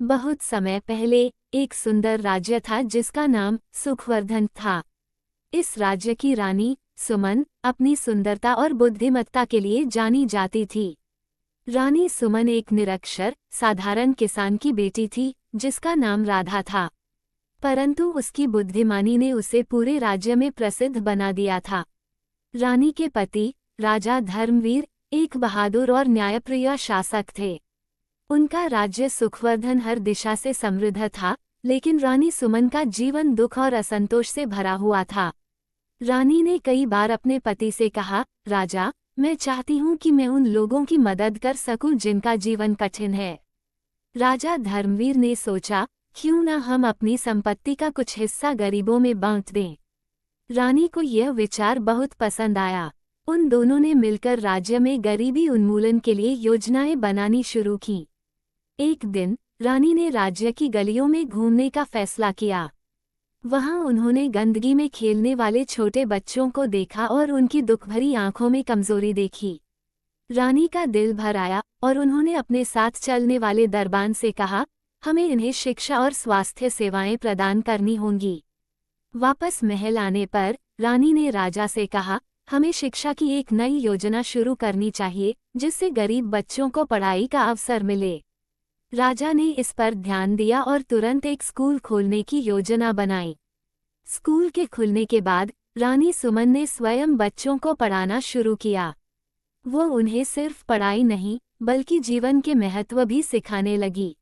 बहुत समय पहले एक सुंदर राज्य था जिसका नाम सुखवर्धन था। इस राज्य की रानी सुमन अपनी सुंदरता और बुद्धिमत्ता के लिए जानी जाती थी। रानी सुमन एक निरक्षर साधारण किसान की बेटी थी जिसका नाम राधा था, परंतु उसकी बुद्धिमानी ने उसे पूरे राज्य में प्रसिद्ध बना दिया था। रानी के पति राजा धर्मवीर एक बहादुर और न्यायप्रिय शासक थे। उनका राज्य सुखवर्धन हर दिशा से समृद्ध था, लेकिन रानी सुमन का जीवन दुख और असंतोष से भरा हुआ था। रानी ने कई बार अपने पति से कहा, राजा, मैं चाहती हूँ कि मैं उन लोगों की मदद कर सकूं जिनका जीवन कठिन है। राजा धर्मवीर ने सोचा, क्यों न हम अपनी संपत्ति का कुछ हिस्सा गरीबों में बांट दें। रानी को यह विचार बहुत पसंद आया। उन दोनों ने मिलकर राज्य में गरीबी उन्मूलन के लिए योजनाएं बनानी शुरू की। एक दिन रानी ने राज्य की गलियों में घूमने का फैसला किया। वहां उन्होंने गंदगी में खेलने वाले छोटे बच्चों को देखा और उनकी दुखभरी आंखों में कमजोरी देखी। रानी का दिल भर आया और उन्होंने अपने साथ चलने वाले दरबान से कहा, हमें इन्हें शिक्षा और स्वास्थ्य सेवाएं प्रदान करनी होंगी। वापस महल आने पर रानी ने राजा से कहा, हमें शिक्षा की एक नई योजना शुरू करनी चाहिए जिससे गरीब बच्चों को पढ़ाई का अवसर मिले। राजा ने इस पर ध्यान दिया और तुरंत एक स्कूल खोलने की योजना बनाई। स्कूल के खुलने के बाद रानी सुमन ने स्वयं बच्चों को पढ़ाना शुरू किया। वो उन्हें सिर्फ पढ़ाई नहीं बल्कि जीवन के महत्व भी सिखाने लगी।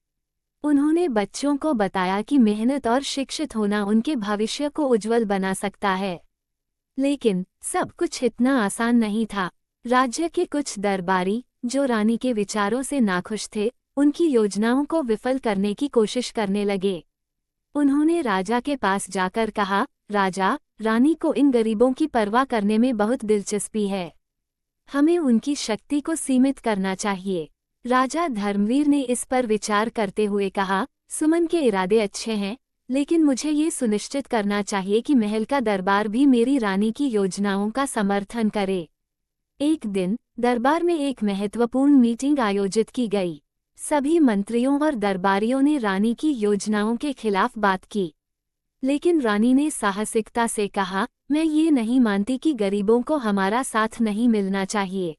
उन्होंने बच्चों को बताया कि मेहनत और शिक्षित होना उनके भविष्य को उज्जवल बना सकता है। लेकिन सब कुछ इतना आसान नहीं था। राज्य के कुछ दरबारी जो रानी के विचारों से नाखुश थे, उनकी योजनाओं को विफल करने की कोशिश करने लगे। उन्होंने राजा के पास जाकर कहा, राजा, रानी को इन गरीबों की परवाह करने में बहुत दिलचस्पी है। हमें उनकी शक्ति को सीमित करना चाहिए। राजा धर्मवीर ने इस पर विचार करते हुए कहा, सुमन के इरादे अच्छे हैं, लेकिन मुझे ये सुनिश्चित करना चाहिए कि महल का दरबार भी मेरी रानी की योजनाओं का समर्थन करे। एक दिन दरबार में एक महत्वपूर्ण मीटिंग आयोजित की गई। सभी मंत्रियों और दरबारियों ने रानी की योजनाओं के खिलाफ बात की, लेकिन रानी ने साहसिकता से कहा, मैं ये नहीं मानती कि गरीबों को हमारा साथ नहीं मिलना चाहिए।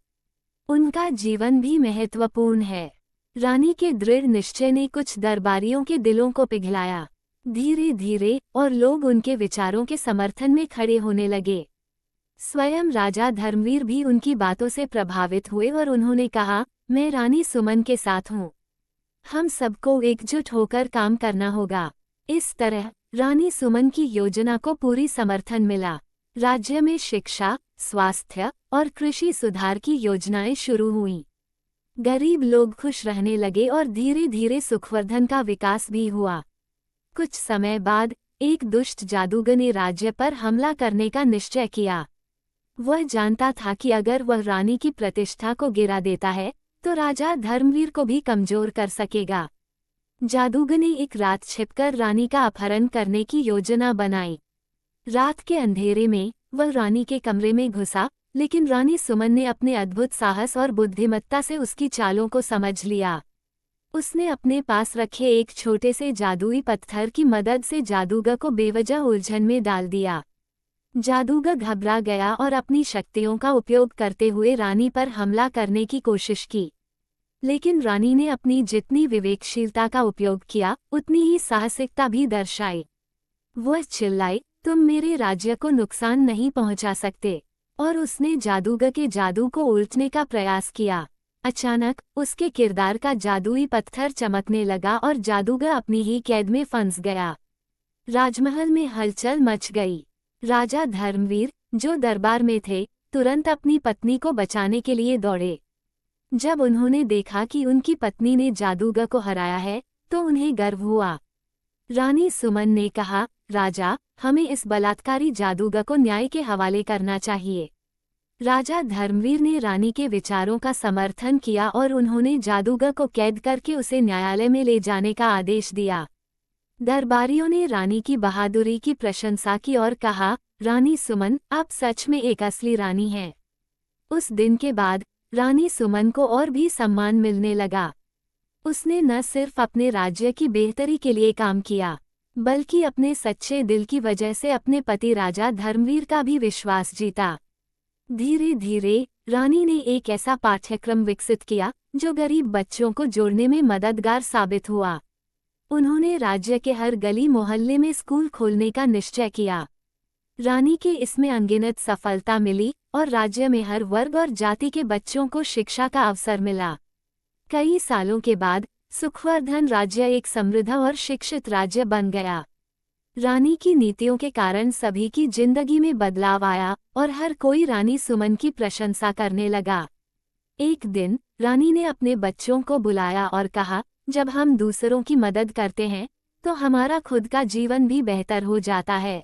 उनका जीवन भी महत्वपूर्ण है। रानी के दृढ़ निश्चय ने कुछ दरबारियों के दिलों को पिघलाया। धीरे धीरे और लोग उनके विचारों के समर्थन में खड़े होने लगे। स्वयं राजा धर्मवीर भी उनकी बातों से प्रभावित हुए और उन्होंने कहा, मैं रानी सुमन के साथ हूँ। हम सबको एकजुट होकर काम करना होगा। इस तरह रानी सुमन की योजना को पूरी समर्थन मिला। राज्य में शिक्षा, स्वास्थ्य और कृषि सुधार की योजनाएं शुरू हुईं। गरीब लोग खुश रहने लगे और धीरे धीरे सुखवर्धन का विकास भी हुआ। कुछ समय बाद एक दुष्ट जादूगर ने राज्य पर हमला करने का निश्चय किया। वह जानता था कि अगर वह रानी की प्रतिष्ठा को गिरा देता है तो राजा धर्मवीर को भी कमजोर कर सकेगा। जादूगर ने एक रात छिपकर रानी का अपहरण करने की योजना बनाई। रात के अंधेरे में वह रानी के कमरे में घुसा, लेकिन रानी सुमन ने अपने अद्भुत साहस और बुद्धिमत्ता से उसकी चालों को समझ लिया। उसने अपने पास रखे एक छोटे से जादुई पत्थर की मदद से जादूगर को बेवजह उलझन में डाल दिया। जादूगर घबरा गया और अपनी शक्तियों का उपयोग करते हुए रानी पर हमला करने की कोशिश की, लेकिन रानी ने अपनी जितनी विवेकशीलता का उपयोग किया उतनी ही साहसिकता भी दर्शाई। वह चिल्लाई, तुम मेरे राज्य को नुकसान नहीं पहुंचा सकते, और उसने जादूगर के जादू को उल्टने का प्रयास किया। अचानक उसके किरदार का जादुई पत्थर चमकने लगा और जादूगर अपनी ही कैद में फंस गया। राजमहल में हलचल मच गई। राजा धर्मवीर, जो दरबार में थे, तुरंत अपनी पत्नी को बचाने के लिए दौड़े। जब उन्होंने देखा कि उनकी पत्नी ने जादूगर को हराया है तो उन्हें गर्व हुआ। रानी सुमन ने कहा, राजा, हमें इस बलात्कारी जादूगर को न्याय के हवाले करना चाहिए। राजा धर्मवीर ने रानी के विचारों का समर्थन किया और उन्होंने जादूगर को कैद करके उसे न्यायालय में ले जाने का आदेश दिया। दरबारियों ने रानी की बहादुरी की प्रशंसा की और कहा, रानी सुमन, आप सच में एक असली रानी हैं। उस दिन के बाद रानी सुमन को और भी सम्मान मिलने लगा। उसने न सिर्फ अपने राज्य की बेहतरी के लिए काम किया, बल्कि अपने सच्चे दिल की वजह से अपने पति राजा धर्मवीर का भी विश्वास जीता। धीरे धीरे रानी ने एक ऐसा पाठ्यक्रम विकसित किया जो गरीब बच्चों को जोड़ने में मददगार साबित हुआ। उन्होंने राज्य के हर गली मोहल्ले में स्कूल खोलने का निश्चय किया। रानी के इसमें अनगिनत सफलता मिली और राज्य में हर वर्ग और जाति के बच्चों को शिक्षा का अवसर मिला। कई सालों के बाद सुखवर्धन राज्य एक समृद्ध और शिक्षित राज्य बन गया। रानी की नीतियों के कारण सभी की जिंदगी में बदलाव आया और हर कोई रानी सुमन की प्रशंसा करने लगा। एक दिन रानी ने अपने बच्चों को बुलाया और कहा, जब हम दूसरों की मदद करते हैं तो हमारा खुद का जीवन भी बेहतर हो जाता है।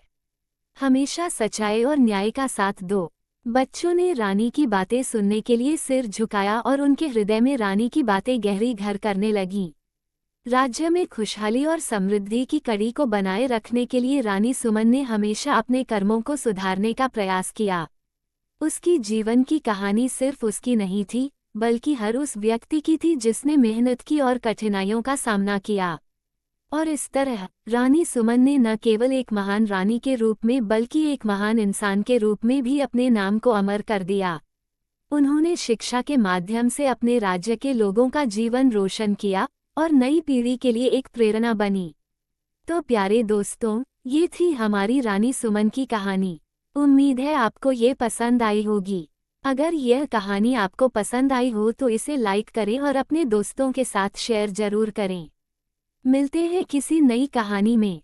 हमेशा सच्चाई और न्याय का साथ दो। बच्चों ने रानी की बातें सुनने के लिए सिर झुकाया और उनके हृदय में रानी की बातें गहरी घर करने लगीं। राज्य में खुशहाली और समृद्धि की कड़ी को बनाए रखने के लिए रानी सुमन ने हमेशा अपने कर्मों को सुधारने का प्रयास किया। उसकी जीवन की कहानी सिर्फ उसकी नहीं थी, बल्कि हर उस व्यक्ति की थी जिसने मेहनत की और कठिनाइयों का सामना किया। और इस तरह रानी सुमन ने न केवल एक महान रानी के रूप में बल्कि एक महान इंसान के रूप में भी अपने नाम को अमर कर दिया। उन्होंने शिक्षा के माध्यम से अपने राज्य के लोगों का जीवन रोशन किया और नई पीढ़ी के लिए एक प्रेरणा बनी। तो प्यारे दोस्तों, ये थी हमारी रानी सुमन की कहानी। उम्मीद है आपको ये पसंद आई होगी। अगर यह कहानी आपको पसंद आई हो तो इसे लाइक करें और अपने दोस्तों के साथ शेयर जरूर करें। मिलते हैं किसी नई कहानी में।